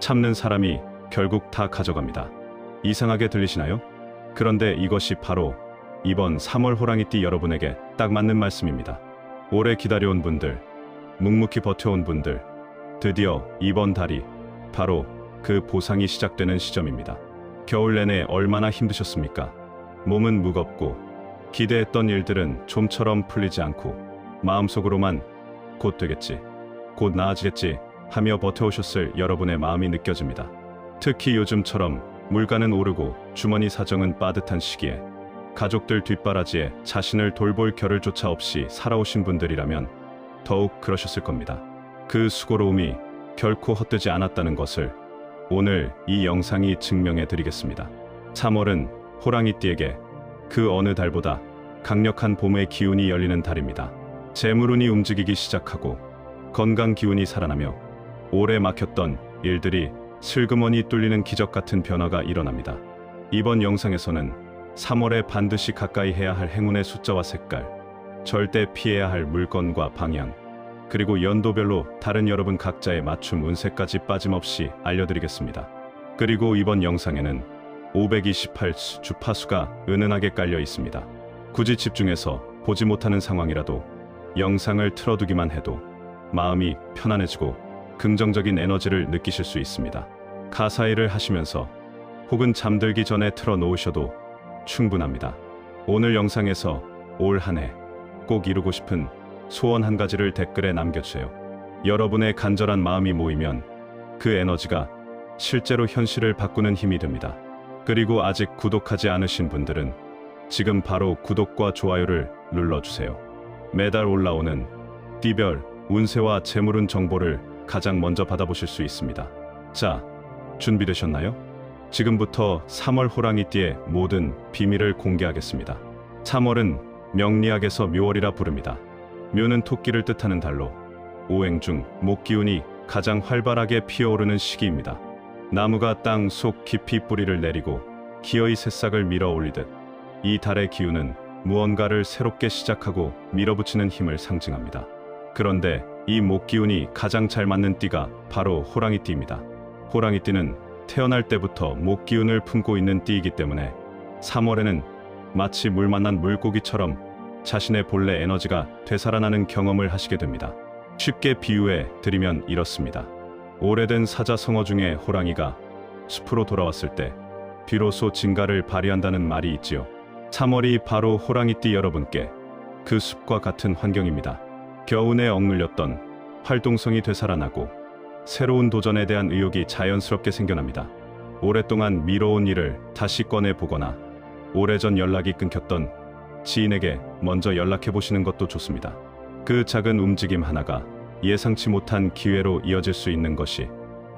참는 사람이 결국 다 가져갑니다. 이상하게 들리시나요? 그런데 이것이 바로 이번 3월 호랑이띠 여러분에게 딱 맞는 말씀입니다. 오래 기다려온 분들, 묵묵히 버텨온 분들, 드디어 이번 달이 바로 그 보상이 시작되는 시점입니다. 겨울 내내 얼마나 힘드셨습니까? 몸은 무겁고 기대했던 일들은 좀처럼 풀리지 않고 마음속으로만 곧 되겠지, 곧 나아지겠지 하며 버텨오셨을 여러분의 마음이 느껴집니다. 특히 요즘처럼 물가는 오르고 주머니 사정은 빠듯한 시기에 가족들 뒷바라지에 자신을 돌볼 겨를조차 없이 살아오신 분들이라면 더욱 그러셨을 겁니다. 그 수고로움이 결코 헛되지 않았다는 것을 오늘 이 영상이 증명해 드리겠습니다. 3월은 호랑이띠에게 그 어느 달보다 강력한 봄의 기운이 열리는 달입니다. 재물운이 움직이기 시작하고 건강 기운이 살아나며 오래 막혔던 일들이 슬그머니 뚫리는 기적 같은 변화가 일어납니다. 이번 영상에서는 3월에 반드시 가까이 해야 할 행운의 숫자와 색깔, 절대 피해야 할 물건과 방향, 그리고 연도별로 다른 여러분 각자의 맞춤 운세까지 빠짐없이 알려드리겠습니다. 그리고 이번 영상에는 528수 주파수가 은은하게 깔려 있습니다. 굳이 집중해서 보지 못하는 상황이라도 영상을 틀어두기만 해도 마음이 편안해지고 긍정적인 에너지를 느끼실 수 있습니다. 가사 일을 하시면서 혹은 잠들기 전에 틀어놓으셔도 충분합니다. 오늘 영상에서 올 한 해 꼭 이루고 싶은 소원 한 가지를 댓글에 남겨주세요. 여러분의 간절한 마음이 모이면 그 에너지가 실제로 현실을 바꾸는 힘이 됩니다. 그리고 아직 구독하지 않으신 분들은 지금 바로 구독과 좋아요를 눌러주세요. 매달 올라오는 띠별 운세와 재물운 정보를 가장 먼저 받아보실 수 있습니다. 자, 준비되셨나요? 지금부터 3월 호랑이띠의 모든 비밀을 공개하겠습니다. 3월은 명리학에서 묘월이라 부릅니다. 묘는 토끼를 뜻하는 달로 오행 중 목기운이 가장 활발하게 피어오르는 시기입니다. 나무가 땅 속 깊이 뿌리를 내리고 기어이 새싹을 밀어 올리듯 이 달의 기운은 무언가를 새롭게 시작하고 밀어붙이는 힘을 상징합니다. 그런데 이 목기운이 가장 잘 맞는 띠가 바로 호랑이띠입니다. 호랑이띠는 태어날 때부터 목기운을 품고 있는 띠이기 때문에 3월에는 마치 물 만난 물고기처럼 자신의 본래 에너지가 되살아나는 경험을 하시게 됩니다. 쉽게 비유해 드리면 이렇습니다. 오래된 사자성어 중에 호랑이가 숲으로 돌아왔을 때 비로소 진가를 발휘한다는 말이 있지요. 3월이 바로 호랑이띠 여러분께 그 숲과 같은 환경입니다. 겨우내 억눌렸던 활동성이 되살아나고 새로운 도전에 대한 의욕이 자연스럽게 생겨납니다. 오랫동안 미뤄온 일을 다시 꺼내보거나 오래전 연락이 끊겼던 지인에게 먼저 연락해보시는 것도 좋습니다. 그 작은 움직임 하나가 예상치 못한 기회로 이어질 수 있는 것이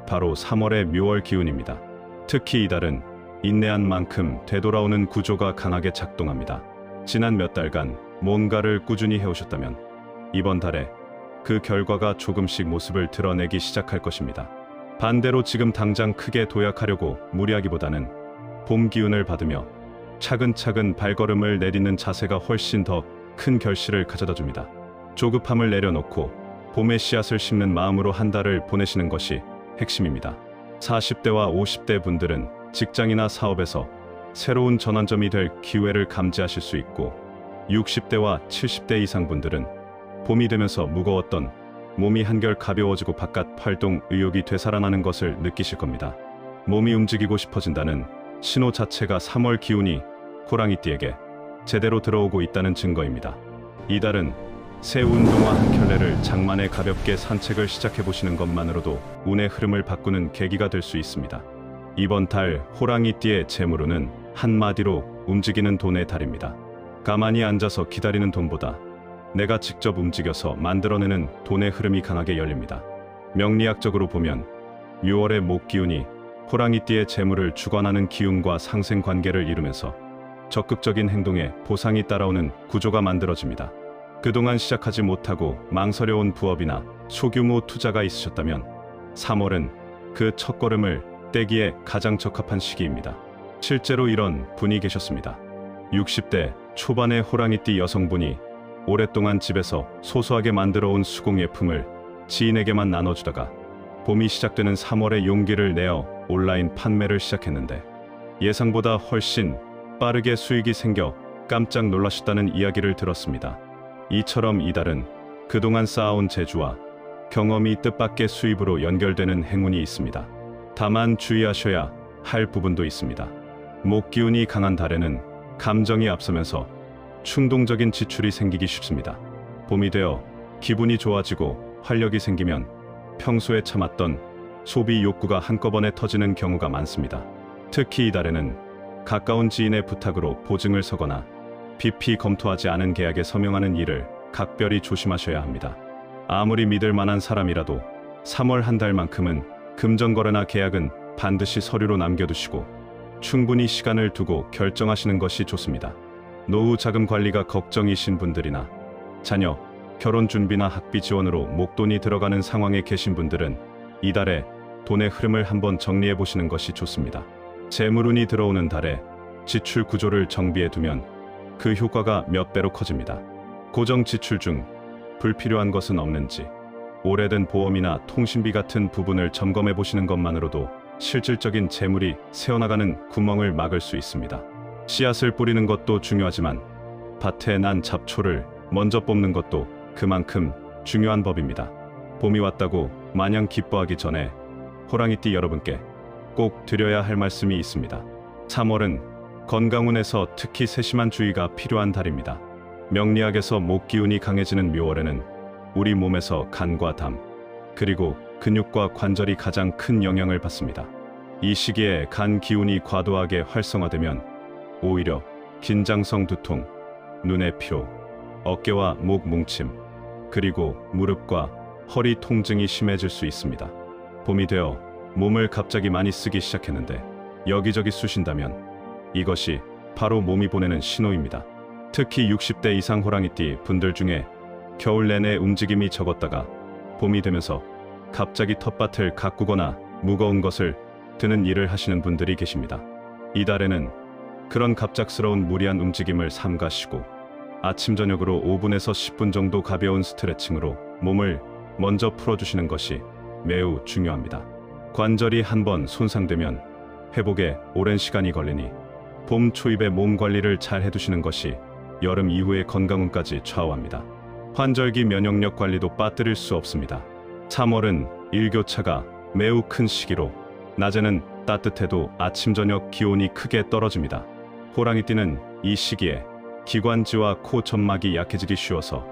바로 3월의 묘월 기운입니다. 특히 이달은 인내한 만큼 되돌아오는 구조가 강하게 작동합니다. 지난 몇 달간 뭔가를 꾸준히 해오셨다면 이번 달에 그 결과가 조금씩 모습을 드러내기 시작할 것입니다. 반대로 지금 당장 크게 도약하려고 무리하기보다는 봄 기운을 받으며 차근차근 발걸음을 내딛는 자세가 훨씬 더 큰 결실을 가져다 줍니다. 조급함을 내려놓고 봄의 씨앗을 심는 마음으로 한 달을 보내시는 것이 핵심입니다. 40대와 50대 분들은 직장이나 사업에서 새로운 전환점이 될 기회를 감지하실 수 있고 60대와 70대 이상 분들은 봄이 되면서 무거웠던 몸이 한결 가벼워지고 바깥 활동 의욕이 되살아나는 것을 느끼실 겁니다. 몸이 움직이고 싶어진다는 신호 자체가 3월 기운이 호랑이띠에게 제대로 들어오고 있다는 증거입니다. 이달은 새 운동화 한 켤레를 장만해 가볍게 산책을 시작해보시는 것만으로도 운의 흐름을 바꾸는 계기가 될 수 있습니다. 이번 달 호랑이띠의 재물운은 한마디로 움직이는 돈의 달입니다. 가만히 앉아서 기다리는 돈보다 내가 직접 움직여서 만들어내는 돈의 흐름이 강하게 열립니다. 명리학적으로 보면 6월의 목기운이 호랑이띠의 재물을 주관하는 기운과 상생관계를 이루면서 적극적인 행동에 보상이 따라오는 구조가 만들어집니다. 그동안 시작하지 못하고 망설여온 부업이나 소규모 투자가 있으셨다면 3월은 그 첫걸음을 떼기에 가장 적합한 시기입니다. 실제로 이런 분이 계셨습니다. 60대 초반의 호랑이띠 여성분이 오랫동안 집에서 소소하게 만들어온 수공예품을 지인에게만 나눠주다가 봄이 시작되는 3월에 용기를 내어 온라인 판매를 시작했는데 예상보다 훨씬 빠르게 수익이 생겨 깜짝 놀라셨다는 이야기를 들었습니다. 이처럼 이달은 그동안 쌓아온 재주와 경험이 뜻밖의 수입으로 연결되는 행운이 있습니다. 다만 주의하셔야 할 부분도 있습니다. 목기운이 강한 달에는 감정이 앞서면서 충동적인 지출이 생기기 쉽습니다. 봄이 되어 기분이 좋아지고 활력이 생기면 평소에 참았던 소비 욕구가 한꺼번에 터지는 경우가 많습니다. 특히 이달에는 가까운 지인의 부탁으로 보증을 서거나 깊이 검토하지 않은 계약에 서명하는 일을 각별히 조심하셔야 합니다. 아무리 믿을 만한 사람이라도 3월 한 달만큼은 금전거래나 계약은 반드시 서류로 남겨두시고 충분히 시간을 두고 결정하시는 것이 좋습니다. 노후 자금 관리가 걱정이신 분들이나 자녀, 결혼 준비나 학비 지원으로 목돈이 들어가는 상황에 계신 분들은 이달에 돈의 흐름을 한번 정리해 보시는 것이 좋습니다. 재물운이 들어오는 달에 지출 구조를 정비해 두면 그 효과가 몇 배로 커집니다. 고정 지출 중 불필요한 것은 없는지, 오래된 보험이나 통신비 같은 부분을 점검해 보시는 것만으로도 실질적인 재물이 새어나가는 구멍을 막을 수 있습니다. 씨앗을 뿌리는 것도 중요하지만 밭에 난 잡초를 먼저 뽑는 것도 그만큼 중요한 법입니다. 봄이 왔다고 마냥 기뻐하기 전에 호랑이띠 여러분께 꼭 드려야 할 말씀이 있습니다. 3월은 건강운에서 특히 세심한 주의가 필요한 달입니다. 명리학에서 목기운이 강해지는 묘월에는 우리 몸에서 간과 담, 그리고 근육과 관절이 가장 큰 영향을 받습니다. 이 시기에 간 기운이 과도하게 활성화되면 오히려 긴장성 두통, 눈의 피로, 어깨와 목 뭉침, 그리고 무릎과 허리 통증이 심해질 수 있습니다. 봄이 되어 몸을 갑자기 많이 쓰기 시작했는데 여기저기 쑤신다면 이것이 바로 몸이 보내는 신호입니다. 특히 60대 이상 호랑이띠 분들 중에 겨울 내내 움직임이 적었다가 봄이 되면서 갑자기 텃밭을 가꾸거나 무거운 것을 드는 일을 하시는 분들이 계십니다. 이달에는 그런 갑작스러운 무리한 움직임을 삼가시고 아침 저녁으로 5분에서 10분 정도 가벼운 스트레칭으로 몸을 먼저 풀어주시는 것이 매우 중요합니다. 관절이 한번 손상되면 회복에 오랜 시간이 걸리니 봄 초입에 몸 관리를 잘 해두시는 것이 여름 이후의 건강운까지 좌우합니다. 환절기 면역력 관리도 빠뜨릴 수 없습니다. 3월은 일교차가 매우 큰 시기로 낮에는 따뜻해도 아침 저녁 기온이 크게 떨어집니다. 호랑이띠는 이 시기에 기관지와 코 점막이 약해지기 쉬워서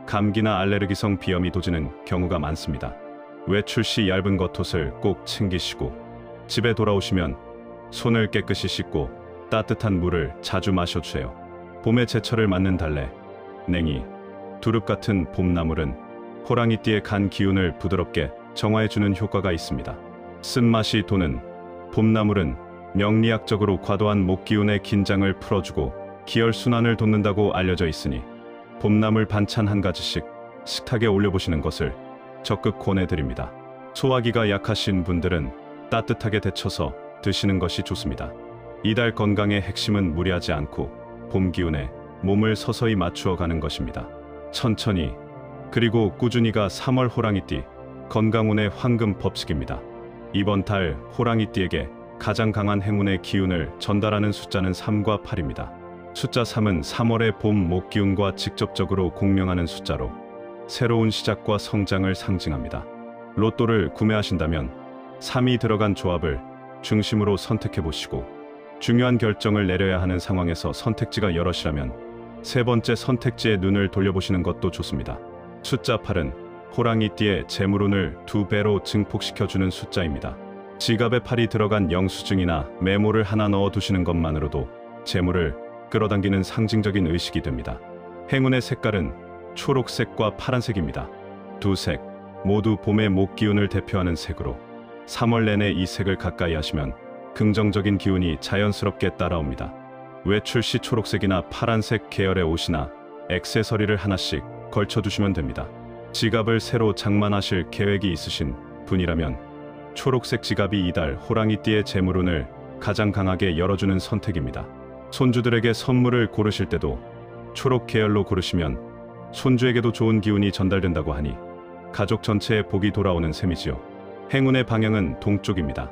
감기나 알레르기성 비염이 도지는 경우가 많습니다. 외출 시 얇은 겉옷을 꼭 챙기시고 집에 돌아오시면 손을 깨끗이 씻고 따뜻한 물을 자주 마셔주세요. 봄의 제철을 맞는 달래, 냉이, 두릅 같은 봄나물은 호랑이띠의 간 기운을 부드럽게 정화해주는 효과가 있습니다. 쓴맛이 도는 봄나물은 명리학적으로 과도한 목기운의 긴장을 풀어주고 기혈순환을 돕는다고 알려져 있으니 봄나물 반찬 한 가지씩 식탁에 올려보시는 것을 적극 권해드립니다. 소화기가 약하신 분들은 따뜻하게 데쳐서 드시는 것이 좋습니다. 이달 건강의 핵심은 무리하지 않고 봄 기운에 몸을 서서히 맞추어 가는 것입니다. 천천히 그리고 꾸준히가 3월 호랑이띠 건강운의 황금 법칙입니다. 이번 달 호랑이띠에게 가장 강한 행운의 기운을 전달하는 숫자는 3과 8입니다. 숫자 3은 3월의 봄 목기운과 직접적으로 공명하는 숫자로 새로운 시작과 성장을 상징합니다. 로또를 구매하신다면 3이 들어간 조합을 중심으로 선택해 보시고 중요한 결정을 내려야 하는 상황에서 선택지가 여럿이라면 세 번째 선택지에 눈을 돌려보시는 것도 좋습니다. 숫자 8은 호랑이띠의 재물운을 2배로 증폭시켜주는 숫자입니다. 지갑에 8이 들어간 영수증이나 메모를 하나 넣어두시는 것만으로도 재물을 끌어당기는 상징적인 의식이 됩니다. 행운의 색깔은 초록색과 파란색입니다. 두 색 모두 봄의 목기운을 대표하는 색으로 3월 내내 이 색을 가까이 하시면 긍정적인 기운이 자연스럽게 따라옵니다. 외출 시 초록색이나 파란색 계열의 옷이나 액세서리를 하나씩 걸쳐두시면 됩니다. 지갑을 새로 장만하실 계획이 있으신 분이라면 초록색 지갑이 이달 호랑이띠의 재물운을 가장 강하게 열어주는 선택입니다. 손주들에게 선물을 고르실 때도 초록 계열로 고르시면 손주에게도 좋은 기운이 전달된다고 하니 가족 전체에 복이 돌아오는 셈이지요. 행운의 방향은 동쪽입니다.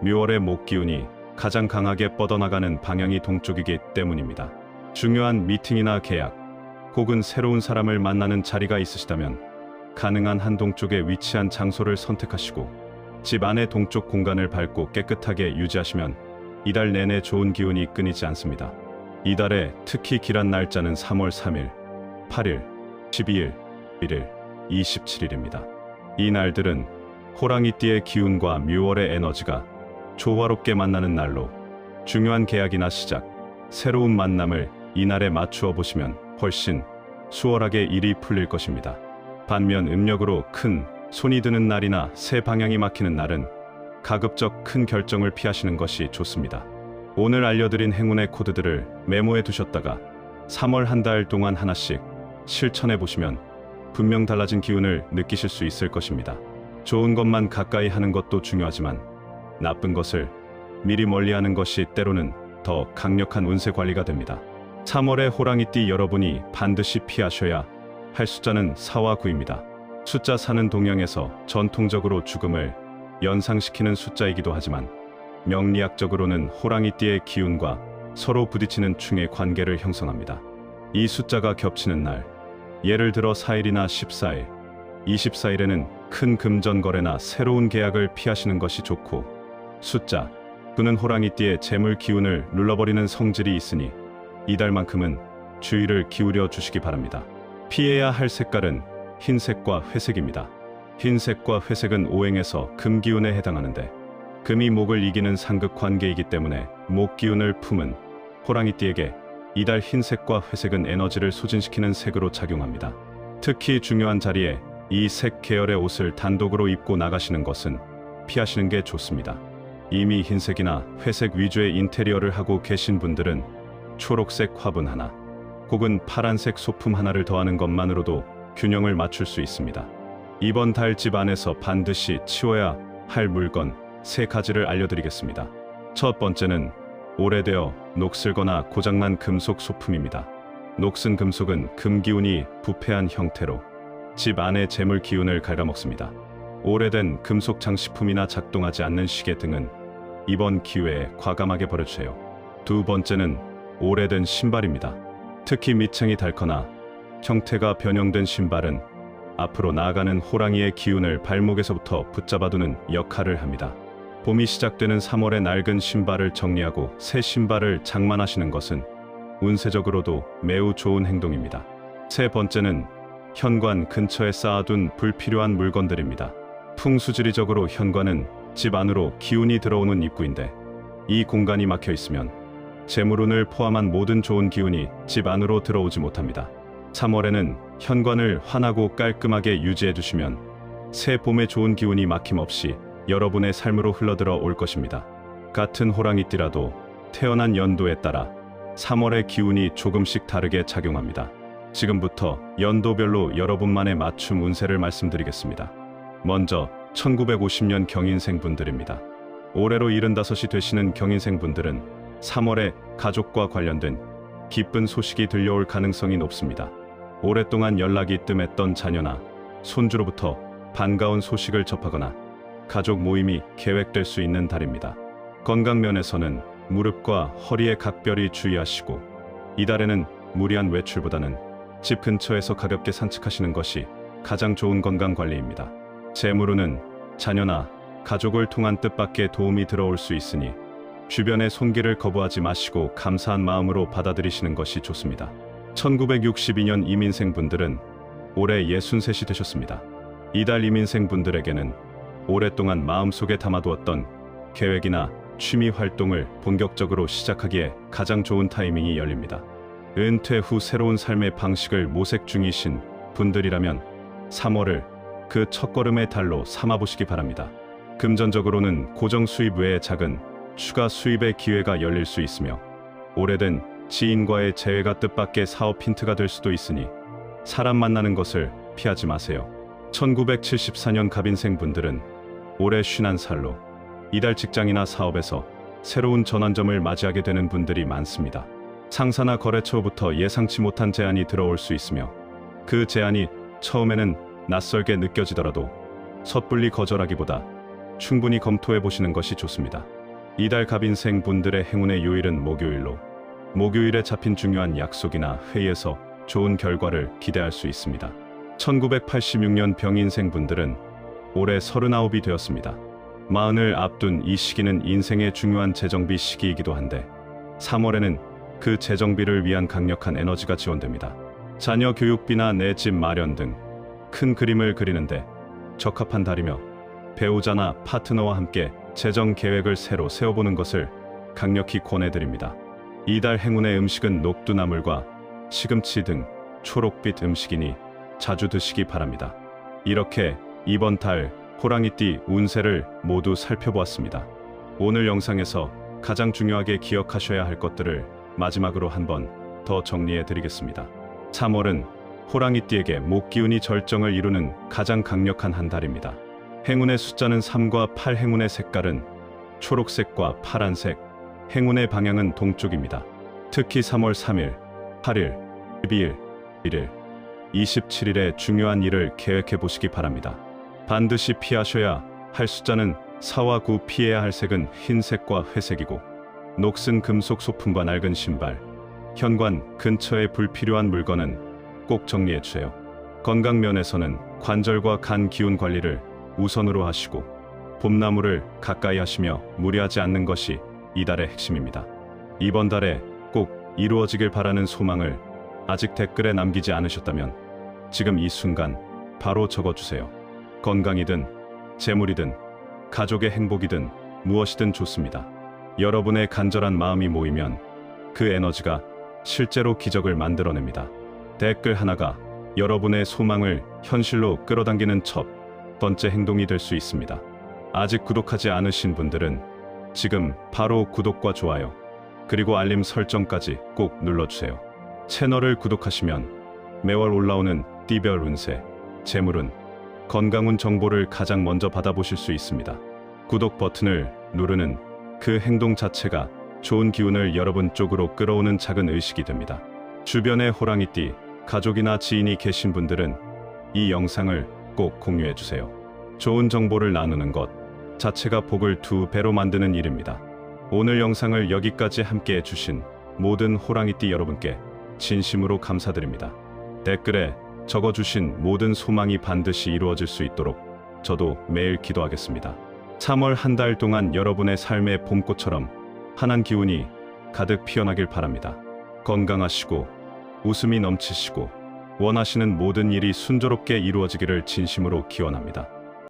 묘월의 목기운이 가장 강하게 뻗어나가는 방향이 동쪽이기 때문입니다. 중요한 미팅이나 계약, 혹은 새로운 사람을 만나는 자리가 있으시다면 가능한 한 동쪽에 위치한 장소를 선택하시고 집 안의 동쪽 공간을 밝고 깨끗하게 유지하시면 이달 내내 좋은 기운이 끊이지 않습니다. 이달에 특히 길한 날짜는 3월 3일, 8일, 12일, 1일, 27일입니다. 이 날들은 호랑이띠의 기운과 묘월의 에너지가 조화롭게 만나는 날로 중요한 계약이나 시작, 새로운 만남을 이날에 맞추어 보시면 훨씬 수월하게 일이 풀릴 것입니다. 반면 음력으로 큰 손이 드는 날이나 새 방향이 막히는 날은 가급적 큰 결정을 피하시는 것이 좋습니다. 오늘 알려드린 행운의 코드들을 메모해 두셨다가 3월 한 달 동안 하나씩 실천해 보시면 분명 달라진 기운을 느끼실 수 있을 것입니다. 좋은 것만 가까이 하는 것도 중요하지만 나쁜 것을 미리 멀리하는 것이 때로는 더 강력한 운세 관리가 됩니다. 3월의 호랑이띠 여러분이 반드시 피하셔야 할 숫자는 4와 9입니다. 숫자 4는 동양에서 전통적으로 죽음을 연상시키는 숫자이기도 하지만 명리학적으로는 호랑이띠의 기운과 서로 부딪히는 충의 관계를 형성합니다. 이 숫자가 겹치는 날, 예를 들어 4일이나 14일, 24일에는 큰 금전 거래나 새로운 계약을 피하시는 것이 좋고, 숫자 9는 호랑이띠의 재물 기운을 눌러버리는 성질이 있으니 이달만큼은 주의를 기울여 주시기 바랍니다. 피해야 할 색깔은 흰색과 회색입니다. 흰색과 회색은 오행에서 금 기운에 해당하는데 금이 목을 이기는 상극 관계이기 때문에 목 기운을 품은 호랑이띠에게 이달 흰색과 회색은 에너지를 소진시키는 색으로 작용합니다. 특히 중요한 자리에 이 색 계열의 옷을 단독으로 입고 나가시는 것은 피하시는 게 좋습니다. 이미 흰색이나 회색 위주의 인테리어를 하고 계신 분들은 초록색 화분 하나 혹은 파란색 소품 하나를 더하는 것만으로도 균형을 맞출 수 있습니다. 이번 달 집 안에서 반드시 치워야 할 물건 3가지를 알려드리겠습니다. 첫 번째는 오래되어 녹슬거나 고장난 금속 소품입니다. 녹슨 금속은 금기운이 부패한 형태로 집 안의 재물 기운을 갉아먹습니다. 오래된 금속 장식품이나 작동하지 않는 시계 등은 이번 기회에 과감하게 버려주세요. 두 번째는 오래된 신발입니다. 특히 밑창이 닳거나 형태가 변형된 신발은 앞으로 나아가는 호랑이의 기운을 발목에서부터 붙잡아두는 역할을 합니다. 봄이 시작되는 3월에 낡은 신발을 정리하고 새 신발을 장만하시는 것은 운세적으로도 매우 좋은 행동입니다. 세 번째는 현관 근처에 쌓아둔 불필요한 물건들입니다. 풍수지리적으로 현관은 집 안으로 기운이 들어오는 입구인데 이 공간이 막혀 있으면 재물운을 포함한 모든 좋은 기운이 집 안으로 들어오지 못합니다. 3월에는 현관을 환하고 깔끔하게 유지해 주시면 새 봄의 좋은 기운이 막힘없이 여러분의 삶으로 흘러들어 올 것입니다. 같은 호랑이띠라도 태어난 연도에 따라 3월의 기운이 조금씩 다르게 작용합니다. 지금부터 연도별로 여러분만의 맞춤 운세를 말씀드리겠습니다. 먼저 1950년 경인생 분들입니다. 올해로 75이 되시는 경인생 분들은 3월에 가족과 관련된 기쁜 소식이 들려올 가능성이 높습니다. 오랫동안 연락이 뜸했던 자녀나 손주로부터 반가운 소식을 접하거나 가족 모임이 계획될 수 있는 달입니다. 건강 면에서는 무릎과 허리에 각별히 주의하시고 이달에는 무리한 외출보다는 집 근처에서 가볍게 산책하시는 것이 가장 좋은 건강 관리입니다. 재물운은 자녀나 가족을 통한 뜻밖의 도움이 들어올 수 있으니 주변의 손길을 거부하지 마시고 감사한 마음으로 받아들이시는 것이 좋습니다. 1962년 이민생 분들은 올해 63이 되셨습니다. 이달 이민생 분들에게는 오랫동안 마음속에 담아두었던 계획이나 취미 활동을 본격적으로 시작하기에 가장 좋은 타이밍이 열립니다. 은퇴 후 새로운 삶의 방식을 모색 중이신 분들이라면 3월을 그 첫걸음의 달로 삼아보시기 바랍니다. 금전적으로는 고정 수입 외에 작은 추가 수입의 기회가 열릴 수 있으며 오래된 지인과의 재회가 뜻밖의 사업 힌트가 될 수도 있으니 사람 만나는 것을 피하지 마세요. 1974년 갑인생 분들은 올해 51살로 이달 직장이나 사업에서 새로운 전환점을 맞이하게 되는 분들이 많습니다. 상사나 거래처부터 예상치 못한 제안이 들어올 수 있으며 그 제안이 처음에는 낯설게 느껴지더라도 섣불리 거절하기보다 충분히 검토해 보시는 것이 좋습니다. 이달 갑인생 분들의 행운의 요일은 목요일로 목요일에 잡힌 중요한 약속이나 회의에서 좋은 결과를 기대할 수 있습니다. 1986년 병인생 분들은 올해 39이 되었습니다. 마흔을 앞둔 이 시기는 인생의 중요한 재정비 시기이기도 한데 3월에는 그 재정비를 위한 강력한 에너지가 지원됩니다. 자녀 교육비나 내 집 마련 등 큰 그림을 그리는데 적합한 달이며 배우자나 파트너와 함께 재정 계획을 새로 세워보는 것을 강력히 권해드립니다. 이달 행운의 음식은 녹두나물과 시금치 등 초록빛 음식이니 자주 드시기 바랍니다. 이렇게 이번 달 호랑이띠 운세를 모두 살펴보았습니다. 오늘 영상에서 가장 중요하게 기억하셔야 할 것들을 마지막으로 한번 더 정리해 드리겠습니다. 3월은 호랑이띠에게 목기운이 절정을 이루는 가장 강력한 한 달입니다. 행운의 숫자는 3과 8, 행운의 색깔은 초록색과 파란색, 행운의 방향은 동쪽입니다. 특히 3월 3일, 8일, 12일, 1일, 27일에 중요한 일을 계획해 보시기 바랍니다. 반드시 피하셔야 할 숫자는 4와 9, 피해야 할 색은 흰색과 회색이고 녹슨 금속 소품과 낡은 신발, 현관 근처에 불필요한 물건은 꼭 정리해 주세요. 건강 면에서는 관절과 간 기운 관리를 우선으로 하시고 봄나물을 가까이 하시며 무리하지 않는 것이 이달의 핵심입니다. 이번 달에 꼭 이루어지길 바라는 소망을 아직 댓글에 남기지 않으셨다면 지금 이 순간 바로 적어주세요. 건강이든 재물이든 가족의 행복이든 무엇이든 좋습니다. 여러분의 간절한 마음이 모이면 그 에너지가 실제로 기적을 만들어냅니다. 댓글 하나가 여러분의 소망을 현실로 끌어당기는 첫 번째 행동이 될 수 있습니다. 아직 구독하지 않으신 분들은 지금 바로 구독과 좋아요 그리고 알림 설정까지 꼭 눌러주세요. 채널을 구독하시면 매월 올라오는 띠별 운세, 재물운, 건강운 정보를 가장 먼저 받아보실 수 있습니다. 구독 버튼을 누르는 그 행동 자체가 좋은 기운을 여러분 쪽으로 끌어오는 작은 의식이 됩니다. 주변에 호랑이띠 가족이나 지인이 계신 분들은 이 영상을 꼭 공유해 주세요. 좋은 정보를 나누는 것 자체가 복을 2배로 만드는 일입니다. 오늘 영상을 여기까지 함께 해주신 모든 호랑이띠 여러분께 진심으로 감사드립니다. 댓글에 적어주신 모든 소망이 반드시 이루어질 수 있도록 저도 매일 기도하겠습니다. 3월 한 달 동안 여러분의 삶의 봄꽃처럼 환한 기운이 가득 피어나길 바랍니다. 건강하시고 웃음이 넘치시고 원하시는 모든 일이 순조롭게 이루어지기를 진심으로 기원합니다.